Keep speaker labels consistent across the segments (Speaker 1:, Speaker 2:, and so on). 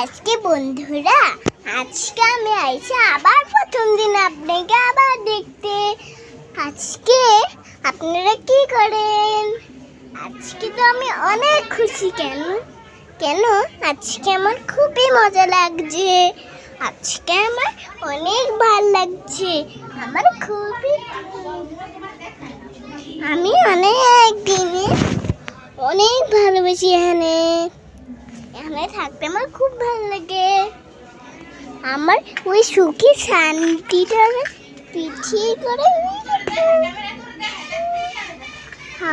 Speaker 1: আজকে বন্ধুরা, আজকে আমি আইছি আবার প্রথম দিন আপনাকে আবার দেখতে। আজকে আপনারা কি করেন? আজকে তো আমি অনেক খুশি। কেন কেন আজকে আমার খুবই মজা লাগছে। আজকে আমার অনেক ভালো লাগছে। আমার খুবই আমি অনেক দিনে অনেক ভালোবাসি। এখানে থাকতে আমার খুব ভালো লাগে। আমার ওই সুখী শান্তিটা পিছিয়ে করে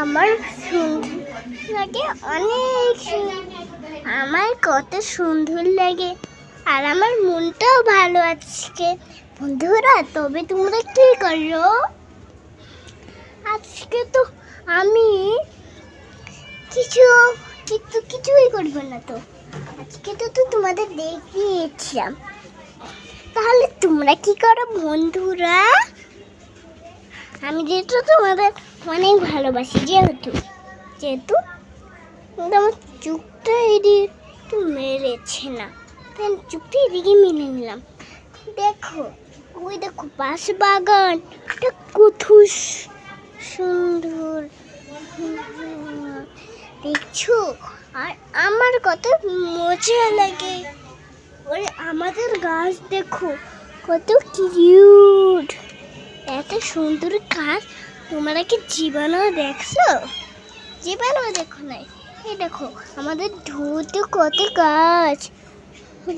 Speaker 1: আমার সুন্দর লাগে অনেক। আমার কত সুন্দর লাগে, আর আমার মনটাও ভালো আজকে। বন্ধুরা, তবে তোমরা কি করো? আজকে তো আমি কিছুই করব না। তো আজকে তো তোমাদের দেখিয়েছিলাম। তাহলে তোমরা কি করো বন্ধুরা? আমি যেহেতু তোমাদের অনেক ভালোবাসি, যেহেতু আমার চুপটা এদিকে একটু মেরেছে না, তাই চুপটা এদিকে মেনে নিলাম। দেখো, ওই দেখো বাঁশ বাগান, কত সুন্দর দেখছো। আর আমার কত মজা লাগে। ওই আমাদের গাছ দেখো কত কিউট, এত সুন্দর গাছ। তোমরা কি জীবনও দেখছো? জীবনও দেখো নাই? এই দেখো আমাদের ধুতে কত গাছ।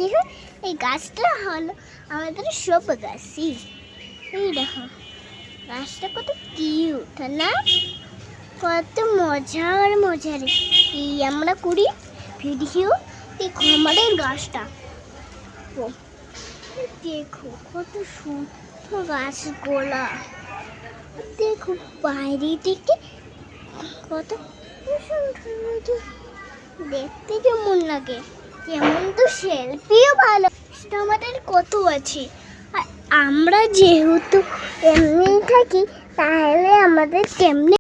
Speaker 1: দেখো, এই গাছটা হলো আমাদের সব গাছই। এই দেখো গাছটা কত কিউট না? কত মজার রে। এই আমরা করি ভিডিও। দেখো আমাদের গাছটা, দেখো কত সুন্দর গাছগুলা। দেখো বাইরে থেকে কত সুন্দর দেখতে কেমন লাগে। যেমন তো সেলফিও ভালো আমাদের কত আছে। আর আমরা যেহেতু এমনি থাকি, তাহলে আমাদের কেমনে